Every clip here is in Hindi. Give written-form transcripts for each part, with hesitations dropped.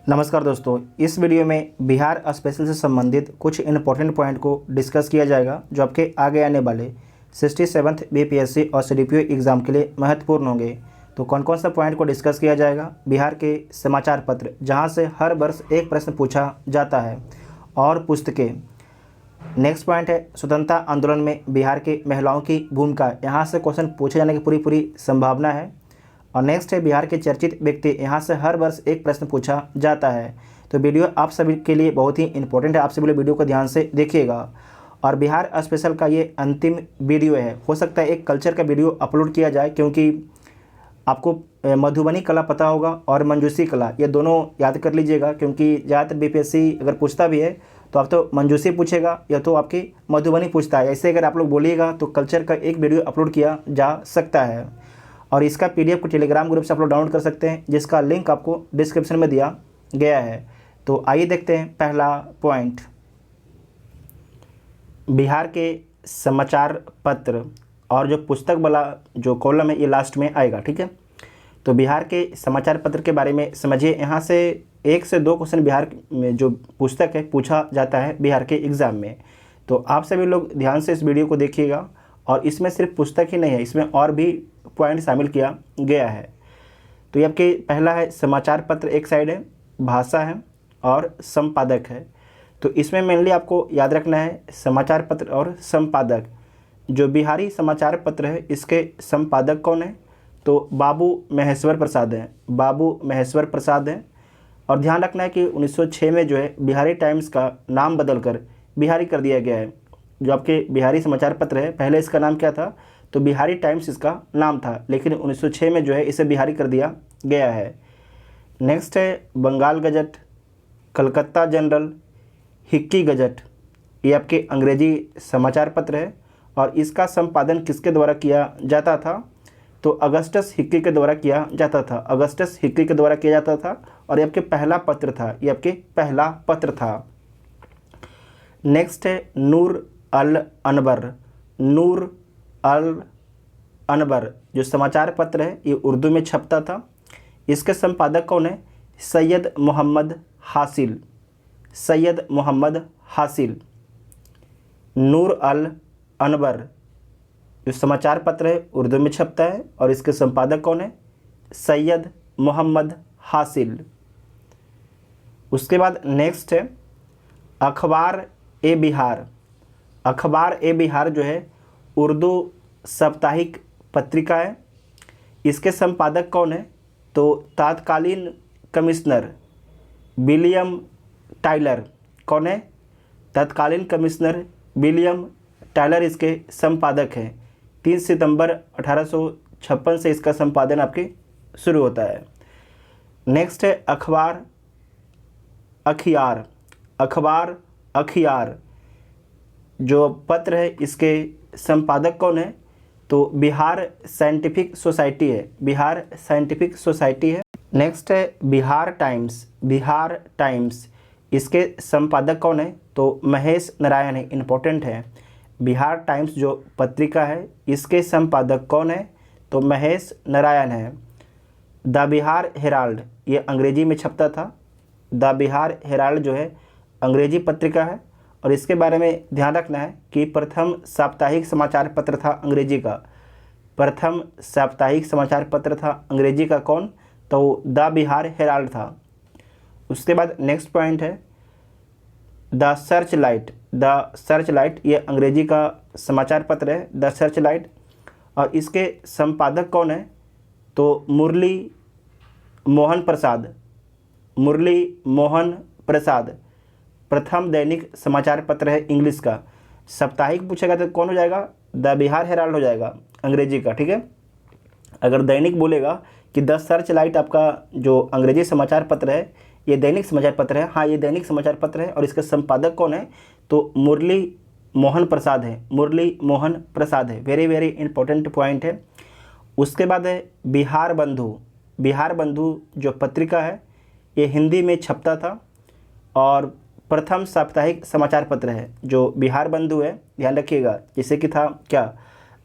नमस्कार दोस्तों, इस वीडियो में बिहार स्पेशल से संबंधित कुछ इंपॉर्टेंट पॉइंट को डिस्कस किया जाएगा जो आपके आगे आने वाले 67th बीपीएससी और सीडीपीओ एग्ज़ाम के लिए महत्वपूर्ण होंगे। तो कौन कौन सा पॉइंट को डिस्कस किया जाएगा? बिहार के समाचार पत्र जहां से हर वर्ष एक प्रश्न पूछा जाता है, और पुस्तकें। नेक्स्ट पॉइंट है स्वतंत्रता आंदोलन में बिहार के महिलाओं की भूमिका, यहाँ से क्वेश्चन पूछे जाने की पूरी संभावना है। और नेक्स्ट है बिहार के चर्चित व्यक्ति, यहाँ से हर वर्ष एक प्रश्न पूछा जाता है। तो वीडियो आप सभी के लिए बहुत ही इंपॉर्टेंट है, आप सभी लोग वीडियो को ध्यान से देखिएगा। और बिहार स्पेशल का ये अंतिम वीडियो है, हो सकता है एक कल्चर का वीडियो अपलोड किया जाए, क्योंकि आपको मधुबनी कला पता होगा और मंजूसी कला, ये दोनों याद कर लीजिएगा, क्योंकि ज़्यादातर बीपीएससी अगर पूछता भी है तो आप तो मंजूसी पूछेगा या तो आपकी मधुबनी पूछता है। ऐसे अगर आप लोग बोलिएगा तो कल्चर का एक वीडियो अपलोड किया जा सकता है। और इसका पीडीएफ को टेलीग्राम ग्रुप से आप लोग डाउनलोड कर सकते हैं, जिसका लिंक आपको डिस्क्रिप्शन में दिया गया है। तो आइए देखते हैं पहला पॉइंट, बिहार के समाचार पत्र। और जो पुस्तक वाला जो कॉलम है ये लास्ट में आएगा, ठीक है। तो बिहार के समाचार पत्र के बारे में समझिए। यहाँ से 1 से 2 क्वेश्चन बिहार में जो पुस्तक है पूछा जाता है बिहार के एग्ज़ाम में। तो आप सभी लोग ध्यान से इस वीडियो को देखिएगा। और इसमें सिर्फ पुस्तक ही नहीं है, इसमें और भी पॉइंट शामिल किया गया है। तो ये आपके पहला है समाचार पत्र, एक साइड है, भाषा है और संपादक है। तो इसमें मेनली आपको याद रखना है समाचार पत्र और संपादक। जो बिहारी समाचार पत्र है इसके संपादक कौन है? तो बाबू महेश्वर प्रसाद हैं, बाबू महेश्वर प्रसाद हैं। और ध्यान रखना है कि 1906 में जो है बिहारी टाइम्स का नाम बदलकर बिहारी कर दिया गया है। जो आपके बिहारी समाचार पत्र है, पहले इसका नाम क्या था? तो बिहारी टाइम्स इसका नाम था, लेकिन 1906 में जो है इसे बिहारी कर दिया गया है। नेक्स्ट है Bengal gazette, Calcutta general, Hicky gazette. ये आपके अंग्रेजी समाचार पत्र है और इसका संपादन किसके द्वारा किया जाता था? तो अगस्टस हिक्की के द्वारा किया जाता था, अगस्टस हिक्की के द्वारा किया जाता था। और ये आपके पहला पत्र था, ये आपके पहला पत्र था। नेक्स्ट है नूर अल अनवर, नूर अल अनवर जो समाचार पत्र है ये उर्दू में छपता था। इसके संपादक कौन है? सैयद मोहम्मद हासिल, सैयद मोहम्मद हासिल। नूर अल अनवर जो समाचार पत्र है उर्दू में छपता है और इसके संपादक कौन है? सैयद मोहम्मद हासिल। उसके बाद नेक्स्ट है अखबार ए बिहार, अखबार ए बिहार जो है उर्दू साप्ताहिक पत्रिका है। इसके संपादक कौन है? तो तत्कालीन कमिश्नर विलियम टाइलर। कौन है? तत्कालीन कमिश्नर विलियम टाइलर इसके संपादक हैं। 3 सितंबर 1856 से इसका संपादन आपके शुरू होता है। नेक्स्ट है अखबार अखियार, अखबार अखियार जो पत्र है इसके संपादक कौन है? तो बिहार साइंटिफिक सोसाइटी है, बिहार साइंटिफिक सोसाइटी है। नेक्स्ट है बिहार टाइम्स, बिहार टाइम्स इसके संपादक कौन है? तो महेश नारायण है, इम्पोर्टेंट है। बिहार टाइम्स जो पत्रिका है इसके संपादक कौन है? तो महेश नारायण है। द बिहार हेराल्ड ये अंग्रेजी में छपता था, द बिहार हेराल्ड जो है अंग्रेजी पत्रिका है। और इसके बारे में ध्यान रखना है कि प्रथम साप्ताहिक समाचार पत्र था अंग्रेजी का, प्रथम साप्ताहिक समाचार पत्र था अंग्रेजी का कौन? तो द बिहार हेराल्ड था। उसके बाद नेक्स्ट पॉइंट है the search light, the search light ये अंग्रेजी का समाचार पत्र है, द सर्च लाइट। और इसके संपादक कौन है? तो मुरली मोहन प्रसाद, मुरली मोहन प्रसाद। प्रथम दैनिक समाचार पत्र है इंग्लिश का। साप्ताहिक पूछेगा तो कौन हो जाएगा? द बिहार हेराल्ड हो जाएगा अंग्रेजी का, ठीक है। अगर दैनिक बोलेगा कि द सर्च लाइट आपका जो अंग्रेजी समाचार पत्र है ये दैनिक समाचार पत्र है, हाँ ये दैनिक समाचार पत्र है। और इसके संपादक कौन है? तो मुरली मोहन प्रसाद है, मुरली मोहन प्रसाद है। वेरी वेरी इंपॉर्टेंट पॉइंट है। उसके बाद है बिहार बंधु, बिहार बंधु जो पत्रिका है ये हिंदी में छपता था और प्रथम साप्ताहिक समाचार पत्र है जो बिहार बंधु है, ध्यान रखिएगा। जैसे कि था क्या,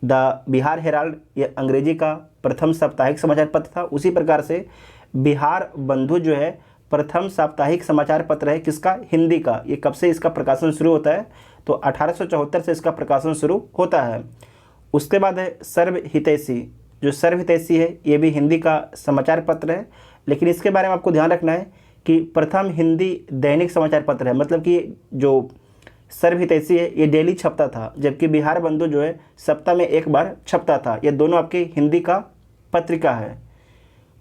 द बिहार हेराल्ड ये अंग्रेजी का प्रथम साप्ताहिक समाचार पत्र था, उसी प्रकार से बिहार बंधु जो है प्रथम साप्ताहिक समाचार पत्र है किसका? हिंदी का। ये कब से इसका प्रकाशन शुरू होता है? तो 1874 से इसका प्रकाशन शुरू होता है। उसके बाद है सर्व हितैषी। जो सर्व हितैषी है ये भी हिंदी का समाचार पत्र है, लेकिन इसके बारे में आपको ध्यान रखना है कि प्रथम हिंदी दैनिक समाचार पत्र है। मतलब कि जो सर्व हितैषी है ये डेली छपता था, जबकि बिहार बंधु जो है सप्ताह में एक बार छपता था। ये दोनों आपकी हिंदी का पत्रिका है।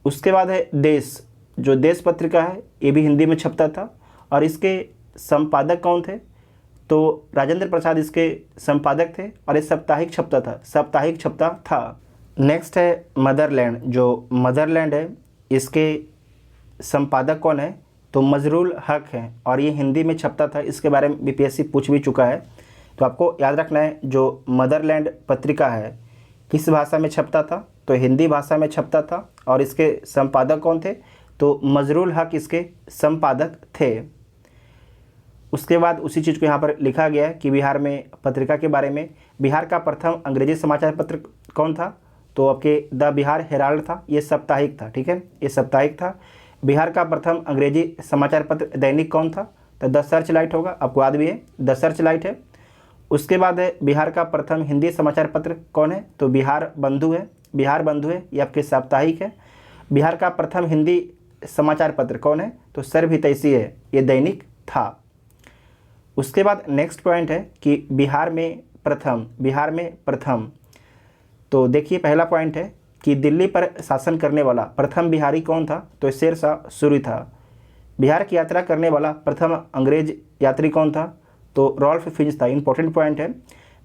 उसके बाद है देश। जो देश पत्रिका है ये भी हिंदी में छपता था, और इसके संपादक कौन थे? तो राजेंद्र प्रसाद इसके संपादक थे, और ये साप्ताहिक छपता था। नेक्स्ट है मदरलैंड। जो मदरलैंड है इसके संपादक कौन है? तो मजरूल हक है, और ये हिंदी में छपता था। इसके बारे में बीपीएससी पूछ भी चुका है, तो आपको याद रखना है जो मदरलैंड पत्रिका है किस भाषा में छपता था? तो हिंदी भाषा में छपता था, और इसके संपादक कौन थे? तो मजरूल हक इसके संपादक थे। उसके बाद उसी चीज़ को यहाँ पर लिखा गया है कि बिहार में पत्रिका के बारे में। बिहार का प्रथम अंग्रेजी समाचार पत्र कौन था? तो आपके द बिहार हेराल्ड था। ये साप्ताहिक था, ठीक है, ये साप्ताहिक था। बिहार का प्रथम अंग्रेजी समाचार पत्र दैनिक कौन था? तो द सर्च लाइट होगा, आपको याद भी है, द सर्च लाइट है। उसके बाद है बिहार का प्रथम हिंदी समाचार पत्र कौन है? तो बिहार बंधु है। बिहार बंधु है, ये आपके साप्ताहिक है। बिहार का प्रथम हिंदी समाचार पत्र कौन है? तो सर्व हितैषी है, ये दैनिक था। उसके बाद नेक्स्ट पॉइंट है कि बिहार में प्रथम। तो देखिए पहला पॉइंट है कि दिल्ली पर शासन करने वाला प्रथम बिहारी कौन था? तो शेरशाह सूरी था। बिहार की यात्रा करने वाला प्रथम अंग्रेज यात्री कौन था? तो रॉल्फ फिंच था। इंपॉर्टेंट पॉइंट है,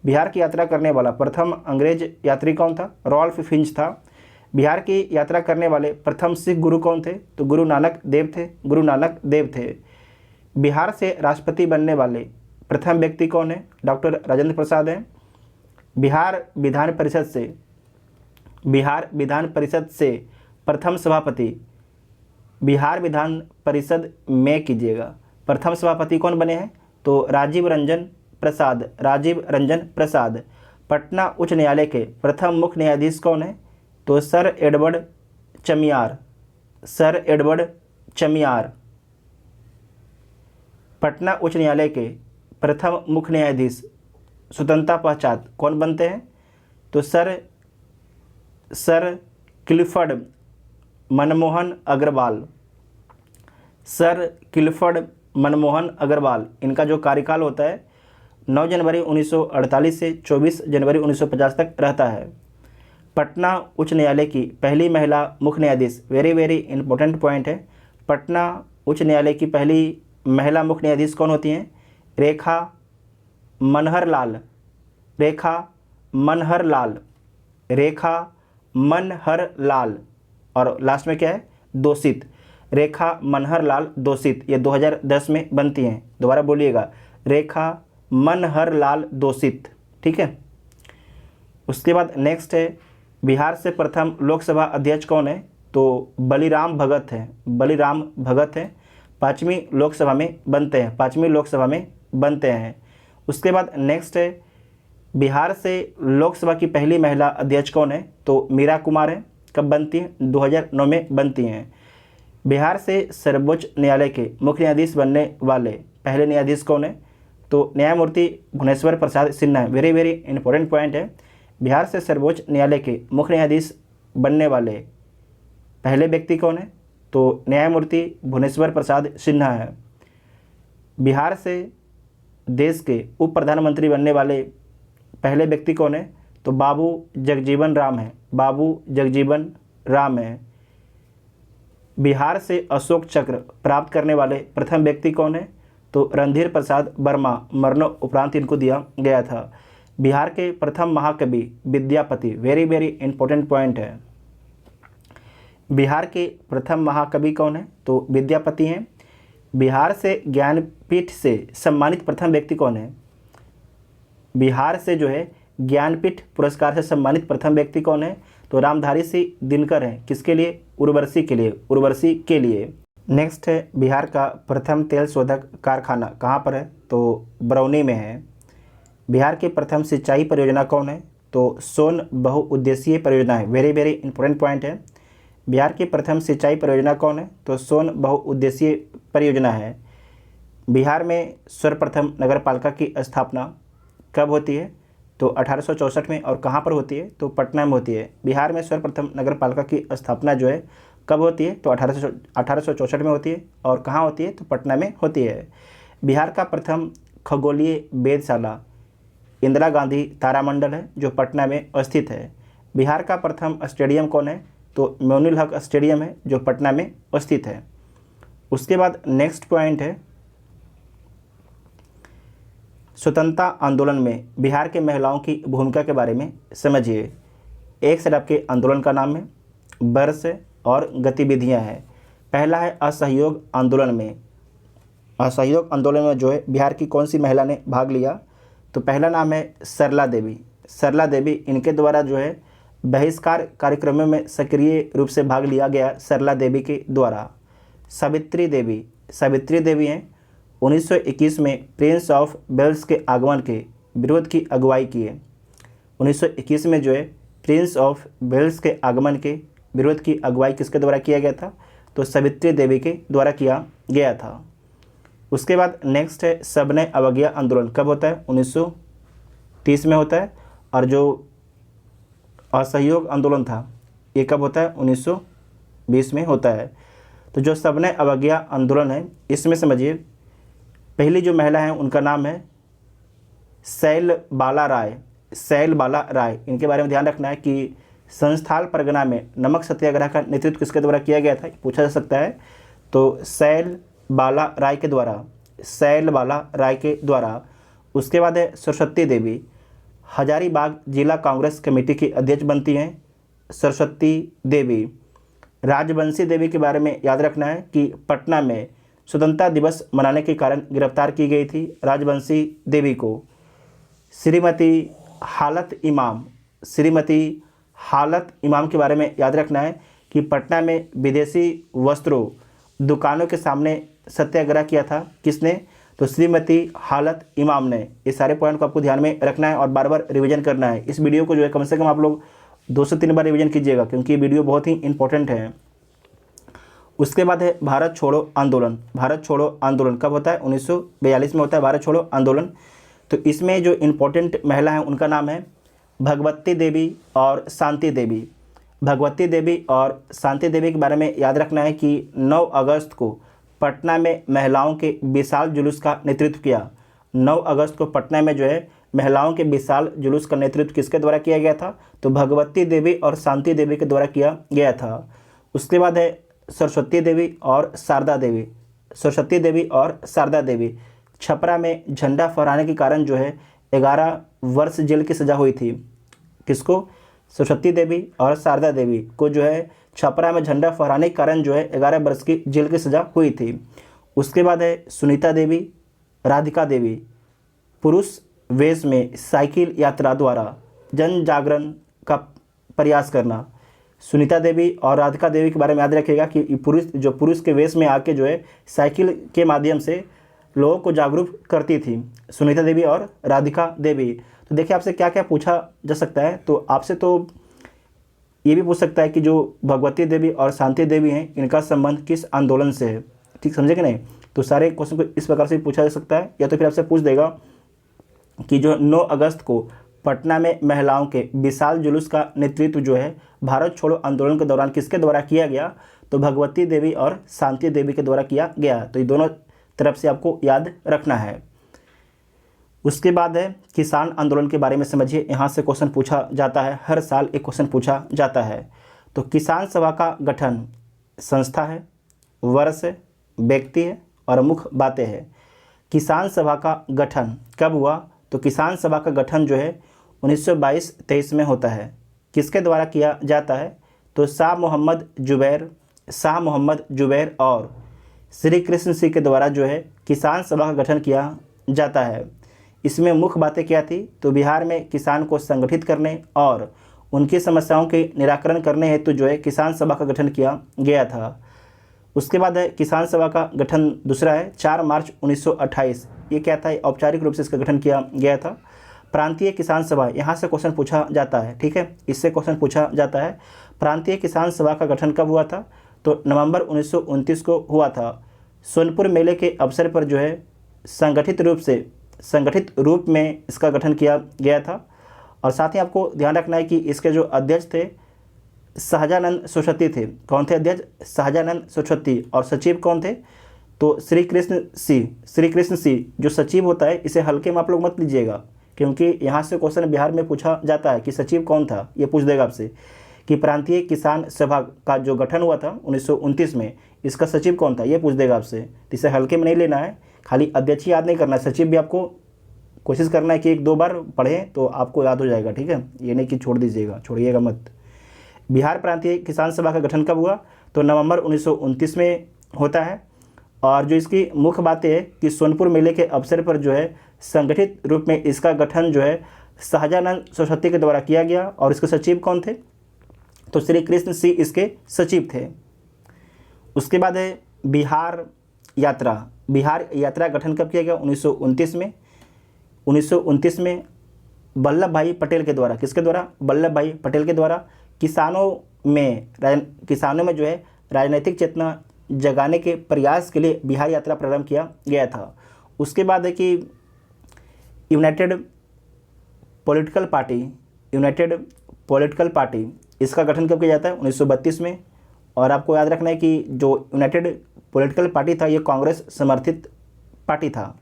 बिहार की यात्रा करने वाला प्रथम अंग्रेज यात्री कौन था? रॉल्फ फिंच था। बिहार की यात्रा करने वाले प्रथम सिख गुरु कौन थे? तो गुरु नानक देव थे। बिहार से राष्ट्रपति बनने वाले प्रथम व्यक्ति कौन है? डॉक्टर राजेंद्र प्रसाद हैं। बिहार विधान परिषद से प्रथम सभापति, बिहार विधान परिषद में कीजिएगा, प्रथम सभापति कौन बने हैं? तो राजीव रंजन प्रसाद। पटना उच्च न्यायालय के प्रथम मुख्य न्यायाधीश कौन है? तो सर एडवर्ड चमियार। पटना उच्च न्यायालय के प्रथम मुख्य न्यायाधीश स्वतंत्रता पश्चात कौन बनते हैं? तो सर क्लिफर्ड मनमोहन अग्रवाल। इनका जो कार्यकाल होता है 9 जनवरी 1948 से 24 जनवरी 1950 तक रहता है। पटना उच्च न्यायालय की पहली महिला मुख्य न्यायाधीश, वेरी इंपॉर्टेंट पॉइंट है, पटना उच्च न्यायालय की पहली महिला मुख्य न्यायाधीश कौन होती हैं? रेखा मनहर लाल। और लास्ट में क्या है? दोषित। रेखा मनहर लाल दोषित, ये 2010 में बनती हैं। दोबारा बोलिएगा, रेखा मनहर लाल दोषित, ठीक है। उसके बाद नेक्स्ट है बिहार से प्रथम लोकसभा अध्यक्ष कौन है? तो बलिराम भगत हैं। 5वीं लोकसभा में बनते हैं। उसके बाद नेक्स्ट है बिहार से लोकसभा की पहली महिला अध्यक्ष कौन है? तो मीरा कुमार है। कब बनती हैं? 2009 में बनती हैं। बिहार से सर्वोच्च न्यायालय के मुख्य न्यायाधीश बनने वाले पहले न्यायाधीश कौन है? तो न्यायमूर्ति भुवनेश्वर प्रसाद सिन्हा है। वेरी इंपॉर्टेंट पॉइंट है, बिहार से सर्वोच्च न्यायालय के मुख्य न्यायाधीश बनने वाले पहले व्यक्ति कौन है? तो न्यायमूर्ति भुवनेश्वर प्रसाद सिन्हा है। बिहार से देश के उप प्रधानमंत्री बनने वाले पहले व्यक्ति कौन है? तो बाबू जगजीवन राम है। बिहार से अशोक चक्र प्राप्त करने वाले प्रथम व्यक्ति कौन है? तो रणधीर प्रसाद वर्मा, मरणोपरांत इनको दिया गया था। बिहार के प्रथम महाकवि विद्यापति, वेरी इंपॉर्टेंट पॉइंट है, बिहार के प्रथम महाकवि कौन है? तो विद्यापति हैं। बिहार से ज्ञानपीठ से सम्मानित प्रथम व्यक्ति कौन है? बिहार से जो है ज्ञानपीठ पुरस्कार से सम्मानित प्रथम व्यक्ति कौन है? तो रामधारी सिंह दिनकर हैं। किसके लिए? उर्वशी के लिए। नेक्स्ट है बिहार का प्रथम तेल शोधक कारखाना कहाँ पर है? तो बरौनी में है। बिहार की प्रथम सिंचाई परियोजना कौन है? तो सोन बहुउद्देशीय परियोजना है। वेरी इंपॉर्टेंट पॉइंट है। बिहार की प्रथम सिंचाई परियोजना कौन है? तो सोन बहुउद्देशीय परियोजना है। बिहार में सर्वप्रथम नगर पालिका की स्थापना कब होती है? तो 1864 में। और कहाँ पर होती है? तो पटना में होती है। बिहार में सर्वप्रथम नगर पालिका की स्थापना जो है कब होती है? तो 1864 में होती है। और कहाँ होती है? तो पटना में होती है। बिहार का प्रथम खगोलीय वेधशाला इंदिरा गांधी तारामंडल है, जो पटना में स्थित है। बिहार का प्रथम स्टेडियम कौन है? तो मोइनुल हक स्टेडियम है, जो पटना में स्थित है। उसके बाद नेक्स्ट पॉइंट है, स्वतंत्रता आंदोलन में बिहार के महिलाओं की भूमिका के बारे में समझिए। एक सेट आपके आंदोलन का नाम है, वर्ष और गतिविधियां हैं। पहला है असहयोग आंदोलन में। असहयोग आंदोलन में जो है बिहार की कौन सी महिला ने भाग लिया? तो पहला नाम है सरला देवी। सरला देवी, इनके द्वारा जो है बहिष्कार कार्यक्रमों में सक्रिय रूप से भाग लिया गया सरला देवी के द्वारा। सावित्री देवी, सावित्री देवी हैं 1921 में प्रिंस ऑफ वेल्स के आगमन के विरोध की अगुवाई किए। 1921 में जो है प्रिंस ऑफ वेल्स के आगमन के विरोध की अगुवाई किसके द्वारा किया गया था? तो सावित्री देवी के द्वारा किया गया था। उसके बाद नेक्स्ट है सविनय अवज्ञा आंदोलन कब होता है? 1930 में होता है। और जो असहयोग आंदोलन था ये कब होता है? 1920 में होता है। तो जो सविनय अवज्ञा आंदोलन है इसमें समझिए पहली जो महिला है उनका नाम है शैलबाला राय। शैलबाला राय, इनके बारे में ध्यान रखना है कि संस्थाल परगना में नमक सत्याग्रह का नेतृत्व किसके द्वारा किया गया था, पूछा जा सकता है। तो शैलबाला राय के द्वारा, शैलबाला राय के द्वारा। उसके बाद है सरस्वती देवी, हजारीबाग जिला कांग्रेस कमेटी की अध्यक्ष बनती हैं सरस्वती देवी। राजवंशी देवी के बारे में याद रखना है कि पटना में स्वतंत्रता दिवस मनाने के कारण गिरफ्तार की गई थी राजवंशी देवी को। श्रीमती हालत इमाम, श्रीमती हालत इमाम के बारे में याद रखना है कि पटना में विदेशी वस्त्रों दुकानों के सामने सत्याग्रह किया था। किसने? तो श्रीमती हालत इमाम ने। ये सारे पॉइंट को आपको ध्यान में रखना है और बार बार रिवीजन करना है। इस वीडियो को जो है कम से कम आप लोग 2 से 3 बार रिवीजन कीजिएगा, क्योंकि ये वीडियो बहुत ही इंपॉर्टेंट है। उसके बाद है भारत छोड़ो आंदोलन। भारत छोड़ो आंदोलन कब होता है? 1942 में होता है भारत छोड़ो आंदोलन। तो इसमें जो इम्पोर्टेंट महिला हैं उनका नाम है भगवती देवी और शांति देवी। भगवती देवी और शांति देवी के बारे में याद रखना है कि 9 अगस्त को पटना में महिलाओं के विशाल जुलूस का नेतृत्व किया। 9 अगस्त को पटना में जो है महिलाओं के विशाल जुलूस का नेतृत्व किसके द्वारा किया गया था? तो भगवती देवी और शांति देवी के द्वारा किया गया था। उसके बाद है सरस्वती देवी और शारदा देवी। सरस्वती देवी और शारदा देवी, छपरा में झंडा फहराने के कारण जो है 11 वर्ष जेल की सज़ा हुई थी। किसको? सरस्वती देवी और शारदा देवी को जो है छपरा में झंडा फहराने के कारण जो है 11 वर्ष की जेल की सज़ा हुई थी। उसके बाद है सुनीता देवी, राधिका देवी, पुरुष वेश में साइकिल यात्रा द्वारा जन जागरण का प्रयास करना। सुनीता देवी और राधिका देवी के बारे में याद रखिएगा कि पुरुष के वेश में आके जो है साइकिल के माध्यम से लोगों को जागरूक करती थी, सुनीता देवी और राधिका देवी। तो देखिए आपसे क्या क्या पूछा जा सकता है। तो आपसे तो ये भी पूछ सकता है कि जो भगवती देवी और शांति देवी हैं इनका संबंध किस आंदोलन से है। ठीक समझे कि नहीं? तो सारे क्वेश्चन को इस प्रकार से पूछा जा सकता है। या तो फिर आपसे पूछ देगा कि जो 9 अगस्त को पटना में महिलाओं के विशाल जुलूस का नेतृत्व जो है भारत छोड़ो आंदोलन के दौरान किसके द्वारा किया गया? तो भगवती देवी और शांति देवी के द्वारा किया गया। तो ये दोनों तरफ से आपको याद रखना है। उसके बाद है किसान आंदोलन के बारे में समझिए। यहाँ से क्वेश्चन पूछा जाता है, हर साल एक क्वेश्चन पूछा जाता है। तो किसान सभा का गठन संस्था है, वर्ष है, व्यक्ति है और मुख्य बातें हैं। किसान सभा का गठन कब हुआ? तो किसान सभा का गठन जो है 1922-23 में होता है। किसके द्वारा किया जाता है? तो शाह मोहम्मद जुबैर और श्री कृष्ण सिंह के द्वारा जो है किसान सभा का गठन किया जाता है। इसमें मुख्य बातें क्या थी? तो बिहार में किसान को संगठित करने और उनकी समस्याओं के निराकरण करने हेतु जो है किसान सभा का गठन किया गया था। उसके बाद है किसान सभा का गठन दूसरा है 4 मार्च 1928। ये क्या था? औपचारिक रूप से इसका गठन किया गया था। प्रांतीय किसान सभा, यहाँ से क्वेश्चन पूछा जाता है। ठीक है, इससे क्वेश्चन पूछा जाता है। प्रांतीय किसान सभा का गठन कब हुआ था? तो नवंबर 1929 को हुआ था। सोनपुर मेले के अवसर पर जो है संगठित रूप में इसका गठन किया गया था। और साथ ही आपको ध्यान रखना है कि इसके जो अध्यक्ष थे सहजानंद सरस्वती थे। कौन थे अध्यक्ष? सहजानंद सरस्वती। और सचिव कौन थे? तो श्री कृष्ण सिंह जो सचिव होता है, इसे हल्के में आप लोग मत लीजिएगा, क्योंकि यहाँ से क्वेश्चन बिहार में पूछा जाता है कि सचिव कौन था, ये पूछ देगा आपसे कि प्रांतीय किसान सभा का जो गठन हुआ था 1929 में, इसका सचिव कौन था, ये पूछ देगा आपसे। तो इसे हल्के में नहीं लेना है, खाली अध्यक्ष ही याद नहीं करना है, सचिव भी आपको कोशिश करना है कि 1-2 बार पढ़ें तो आपको याद हो जाएगा, ठीक है। ये नहीं कि छोड़ दीजिएगा, छोड़िएगा मत। बिहार प्रांतीय किसान सभा का गठन कब हुआ? तो नवंबर 1929 में होता है। और जो इसकी मुख्य बातें है कि सोनपुर मेले के अवसर पर जो है संगठित रूप में इसका गठन जो है सहजानंद सरस्वती के द्वारा किया गया। और इसके सचिव कौन थे? तो श्री कृष्ण सिंह इसके सचिव थे। उसके बाद है बिहार यात्रा गठन कब किया गया? 1929 में। 1929 में वल्लभ भाई पटेल के द्वारा, किसके द्वारा? वल्लभ भाई पटेल के द्वारा किसानों में जो है राजनीतिक चेतना जगाने के प्रयास के लिए बिहार यात्रा प्रारंभ किया गया था। उसके बाद है कि यूनाइटेड पॉलिटिकल पार्टी इसका गठन कब किया जाता है? 1932 में। और आपको याद रखना है कि जो यूनाइटेड पॉलिटिकल पार्टी था, ये कांग्रेस समर्थित पार्टी था।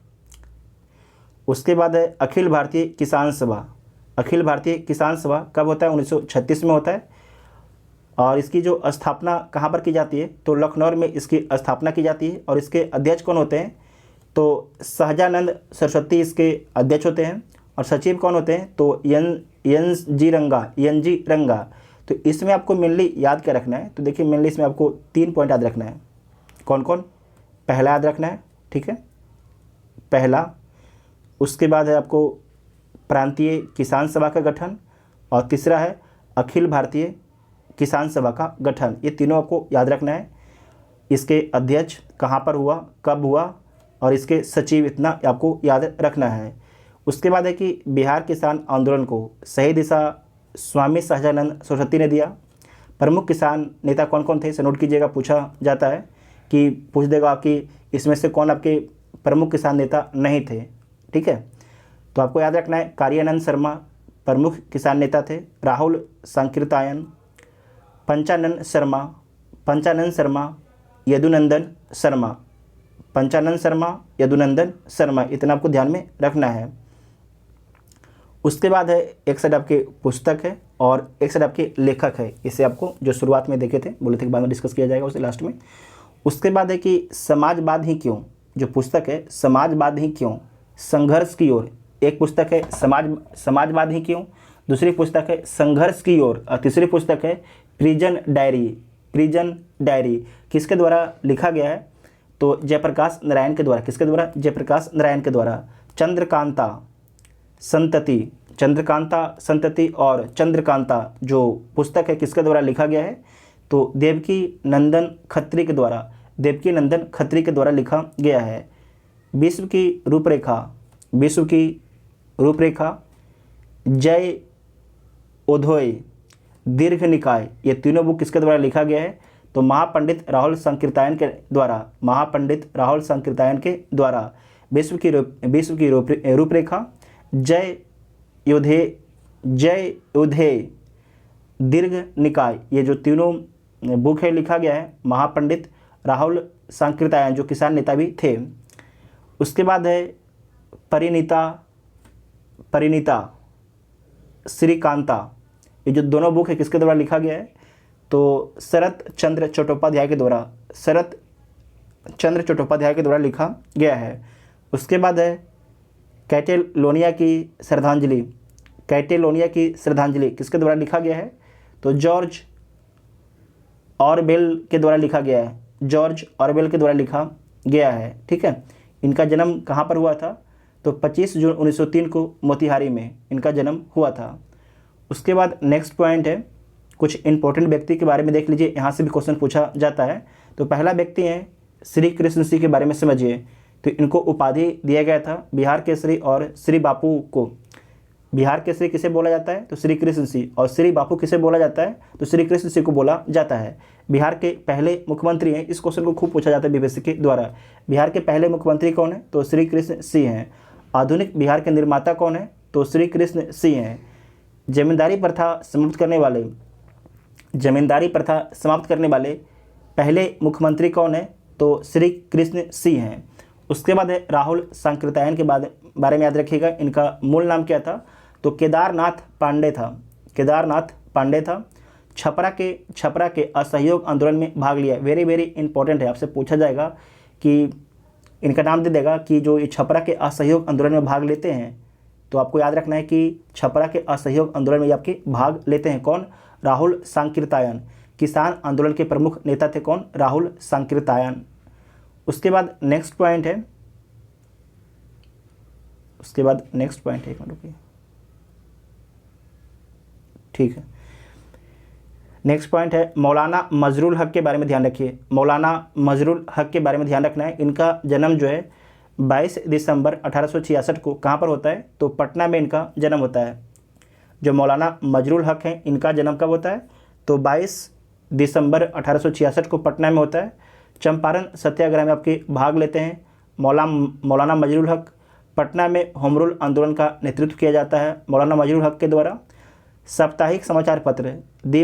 उसके बाद है अखिल भारतीय किसान सभा कब होता है? 1936 में होता है। और इसकी जो स्थापना कहाँ पर की जाती है? तो लखनऊ में इसकी स्थापना की जाती है। और इसके अध्यक्ष कौन होते हैं? तो सहजानंद सरस्वती इसके अध्यक्ष होते हैं। और सचिव कौन होते हैं? तो एन जी रंगा। तो इसमें आपको मेनली याद क्या रखना है? तो देखिए मेनली इसमें आपको 3 पॉइंट याद रखना है। कौन कौन? पहला याद रखना है, ठीक है, पहला। उसके बाद है आपको प्रांतीय किसान सभा का गठन। और तीसरा है अखिल भारतीय किसान सभा का गठन। ये तीनों आपको याद रखना है। इसके अध्यक्ष कहाँ पर हुआ, कब हुआ, और इसके सचिव, इतना आपको याद रखना है। उसके बाद है कि बिहार किसान आंदोलन को सही दिशा स्वामी सहजानंद सरस्वती ने दिया। प्रमुख किसान नेता कौन कौन थे, इसे नोट कीजिएगा, पूछा जाता है कि पूछ देगा कि इसमें से कौन आपके प्रमुख किसान नेता नहीं थे, ठीक है। तो आपको याद रखना है कार्यानंद शर्मा प्रमुख किसान नेता थे। राहुल सांकृत्यायन, पंचानन शर्मा, यदुनंदन शर्मा, इतना आपको ध्यान में रखना है। उसके बाद है एक साइड आपके पुस्तक है और एक साइड आपके लेखक है। इसे आपको जो शुरुआत में देखे थे, बोले थे कि बाद में डिस्कस किया जाएगा उसे लास्ट में। उसके बाद है कि समाजवाद ही क्यों, जो पुस्तक है समाजवाद ही क्यों, संघर्ष की ओर। एक पुस्तक है समाजवाद ही क्यों, दूसरी पुस्तक है संघर्ष की ओर, और तीसरी पुस्तक है प्रिजन डायरी। किसके द्वारा लिखा गया है? तो जयप्रकाश नारायण के द्वारा। किसके द्वारा? जयप्रकाश नारायण के द्वारा। चंद्रकांता संतति और चंद्रकांता जो पुस्तक है किसके द्वारा लिखा गया है? तो देवकी नंदन खत्री के द्वारा लिखा गया है। विश्व की रूपरेखा, जय उदय, दीर्घ निकाय, ये तीनों बुक किसके द्वारा लिखा गया है? तो महापंडित राहुल सांकृत्यायन के द्वारा। विश्व की रूपरेखा, जय उदय, दीर्घ निकाय, ये जो तीनों बुक है लिखा गया है महापंडित राहुल सांकृत्यायन, जो किसान नेता भी थे। उसके बाद है परिणीता श्रीकांता, ये जो दोनों बुक है किसके द्वारा लिखा गया है? तो शरत चंद्र चट्टोपाध्याय के द्वारा लिखा गया है। उसके बाद है कैटेलोनिया की श्रद्धांजलि किसके द्वारा लिखा गया है? तो जॉर्ज ऑरवेल के द्वारा लिखा गया है, ठीक है। इनका जन्म कहाँ पर हुआ था? तो 25 जून 1903 को मोतिहारी में इनका जन्म हुआ था। उसके बाद नेक्स्ट पॉइंट है कुछ इंपॉर्टेंट व्यक्ति के बारे में देख लीजिए, यहाँ से भी क्वेश्चन पूछा जाता है। तो पहला व्यक्ति है श्री कृष्ण सिंह के बारे में समझिए। तो इनको उपाधि दिया गया था बिहार केसरी और श्री बापू को बिहार के श्री किसे बोला जाता है? तो श्री कृष्ण सिंह। और श्री बापू किसे बोला जाता है? तो श्री कृष्ण सिंह को बोला जाता है। बिहार के पहले मुख्यमंत्री हैं, इस क्वेश्चन को खूब पूछा जाता है बीपीएससी के द्वारा। बिहार के पहले मुख्यमंत्री कौन है? तो श्री कृष्ण सिंह हैं। आधुनिक बिहार के निर्माता कौन है? तो श्री कृष्ण सिंह हैं। जमींदारी प्रथा समाप्त करने वाले पहले मुख्यमंत्री कौन है? तो श्री कृष्ण सिंह हैं। उसके बाद है राहुल सांकृत्यायन के बारे में याद रखिएगा। इनका मूल नाम क्या था? तो केदारनाथ पांडे था। छपरा के असहयोग आंदोलन में भाग लिया। वेरी वेरी इंपॉर्टेंट है, आपसे पूछा जाएगा कि इनका नाम दे देगा कि जो ये छपरा के असहयोग आंदोलन में भाग लेते हैं, तो आपको याद रखना है कि छपरा के असहयोग आंदोलन में आपके भाग लेते हैं कौन? राहुल सांकृत्यायन। किसान आंदोलन के प्रमुख नेता थे कौन? राहुल सांकृत्यायन। उसके बाद नेक्स्ट पॉइंट है, एक मिनट रुकिए, ठीक है। नेक्स्ट पॉइंट है मौलाना मजरुल हक के बारे में ध्यान रखिए। मौलाना मजरुल हक के बारे में ध्यान रखना है। इनका जन्म जो है 22 दिसंबर 1866 को कहाँ पर होता है? तो पटना में इनका जन्म होता है। जो मौलाना मजरुल हक हैं, इनका जन्म कब होता है? तो 22 दिसंबर 1866 को पटना में होता है। चंपारण सत्याग्रह में आपके भाग लेते हैं मौलाना मजरुल हक। पटना में होम रूल आंदोलन का नेतृत्व किया जाता है मौलाना मजरुल हक के द्वारा। साप्ताहिक समाचार पत्र दी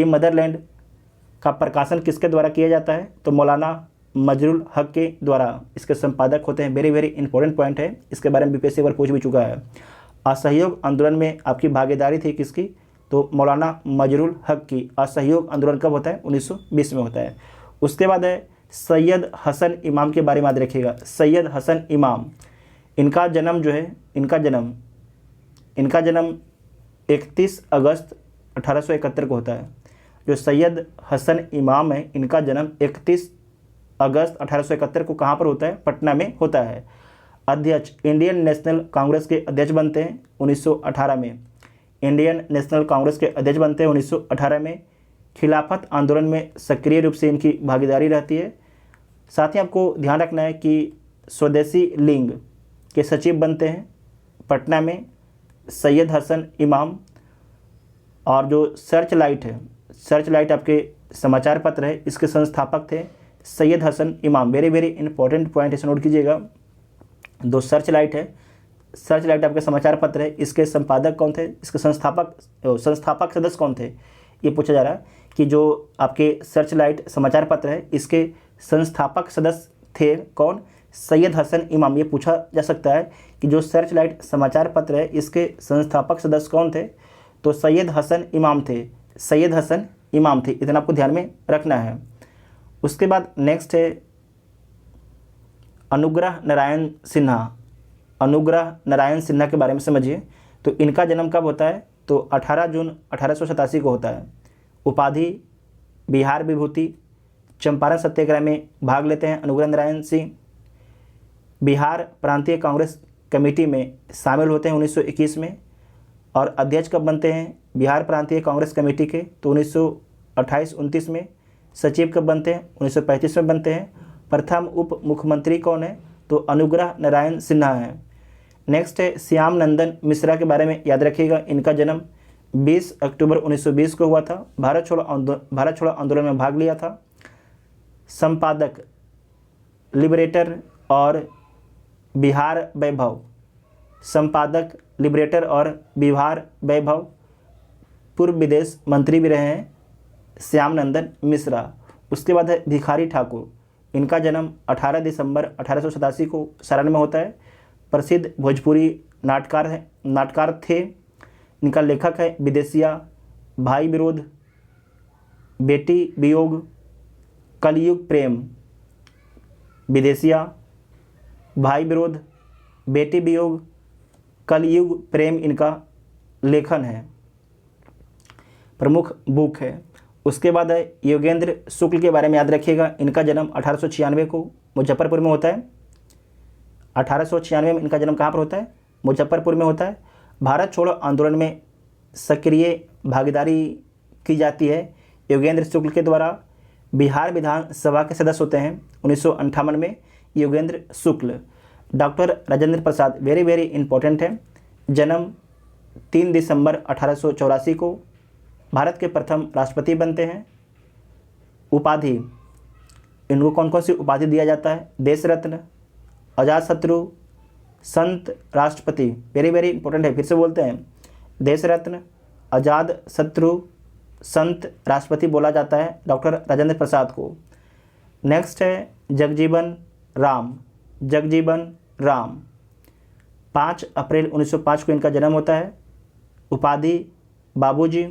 मदरलैंड का प्रकाशन किसके द्वारा किया जाता है? तो मौलाना मजरुल हक के द्वारा। इसके संपादक होते हैं। वेरी वेरी इंपॉर्टेंट पॉइंट है, इसके बारे में बीपीएससी बार पूछ भी चुका है। असहयोग आंदोलन में आपकी भागीदारी थी किसकी? तो मौलाना मजरुल हक की। असहयोग आंदोलन कब होता है? 1920 में होता है। उसके बाद है सैयद हसन इमाम के बारे में याद रखिएगा। सैयद हसन इमाम, इनका जन्म 31 अगस्त 1871 को होता है। जो सैयद हसन इमाम है, इनका जन्म 31 अगस्त 1871 को कहाँ पर होता है? पटना में होता है। अध्यक्ष इंडियन नेशनल कांग्रेस के अध्यक्ष बनते हैं 1918 में। इंडियन नेशनल कांग्रेस के अध्यक्ष बनते हैं 1918 में। खिलाफत आंदोलन में सक्रिय रूप से इनकी भागीदारी रहती है। साथ ही आपको ध्यान रखना है कि स्वदेशी लिंग के सचिव बनते हैं पटना में सैयद हसन इमाम। और जो सर्च लाइट आपके समाचार पत्र है, इसके संस्थापक थे सैयद हसन इमाम। वेरी वेरी इंपॉर्टेंट पॉइंट इसे नोट कीजिएगा। दो सर्च लाइट आपके समाचार पत्र है, इसके संपादक कौन थे? इसके संस्थापक सदस्य कौन थे? ये पूछा जा रहा है कि जो आपके सर्च लाइट समाचार पत्र है, इसके संस्थापक सदस्य थे कौन? सैयद हसन इमाम। ये पूछा जा सकता है कि जो सर्च लाइट समाचार पत्र है, इसके संस्थापक सदस्य कौन थे? तो सैयद हसन इमाम थे। इतना आपको ध्यान में रखना है। उसके बाद नेक्स्ट है अनुग्रह नारायण सिन्हा के बारे में समझिए। तो इनका जन्म कब होता है? तो 18 जून 1887 को होता है। उपाधि बिहार विभूति। चंपारण सत्याग्रह में भाग लेते हैं अनुग्रह नारायण सिंह। बिहार प्रांतीय कांग्रेस कमेटी में शामिल होते हैं 1921 में। और अध्यक्ष कब बनते हैं बिहार प्रांतीय कांग्रेस कमेटी के? तो 1928-29 में। सचिव कब बनते हैं? 1935 में बनते हैं। प्रथम उप मुख्यमंत्री कौन है? तो अनुग्रह नारायण सिन्हा है। नेक्स्ट है श्याम नंदन मिश्रा के बारे में याद रखिएगा। इनका जन्म 20 अक्टूबर 1920 को हुआ था। भारत छोड़ो आंदोलन में भाग लिया था। संपादक लिबरेटर और बिहार वैभव। पूर्व विदेश मंत्री भी रहे हैं श्याम नंदन मिश्रा। उसके बाद है भिखारी ठाकुर। इनका जन्म 18 दिसंबर 1887 को सारण में होता है। प्रसिद्ध भोजपुरी नाटकार थे। इनका लेखक है विदेशिया, भाई विरोध, बेटी वियोग, कलयुग प्रेम। विदेशिया, भाई विरोध, बेटी वियोग, कलयुग प्रेम इनका लेखन है, प्रमुख बुक है। उसके बाद है योगेंद्र शुक्ल के बारे में याद रखिएगा। इनका जन्म 1896 को मुजफ्फरपुर में होता है। 1896 में इनका जन्म कहाँ पर होता है? मुजफ्फरपुर में होता है। भारत छोड़ो आंदोलन में सक्रिय भागीदारी की जाती है योगेंद्र शुक्ल के द्वारा। बिहार विधानसभा के सदस्य होते हैं 1958 में योगेंद्र शुक्ल। Doctor Rajendra Prasad, very very important है। जन्म 3 दिसंबर 1884 को, भारत के प्रथम राष्ट्रपति बनते हैं। उपाधि, इनको कौन कौन सी उपाधि दिया जाता है? देश रत्न, अजातशत्रु, संत राष्ट्रपति, वेरी वेरी इंपॉर्टेंट है, फिर से बोलते हैं, देश रत्न, अजातशत्रु, संत राष्ट्रपति बोला जाता है डॉक्टर राजेंद्र प्रसाद को। नेक्स्ट है जगजीवन राम, जगजीवन राम, 5 अप्रैल 1905 को इनका जन्म होता है। उपाधि बाबूजी,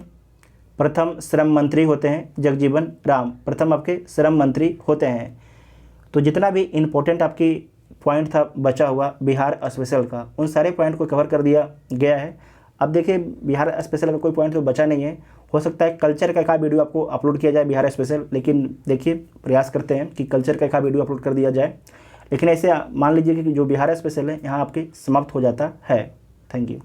प्रथम श्रम मंत्री होते हैं जगजीवन राम, प्रथम आपके श्रम मंत्री होते हैं। तो जितना भी इम्पोर्टेंट आपकी पॉइंट था बचा हुआ बिहार स्पेशल का, उन सारे पॉइंट को कवर कर दिया गया है। अब देखिए बिहार स्पेशल का कोई पॉइंट तो बचा नहीं है, हो सकता है कल्चर का वीडियो आपको अपलोड किया जाए बिहार स्पेशल, लेकिन देखिए प्रयास करते हैं कि कल्चर का वीडियो अपलोड कर दिया जाए। लेकिन ऐसे मान लीजिए कि जो बिहार स्पेशल है यहाँ आपके समाप्त हो जाता है। Thank you.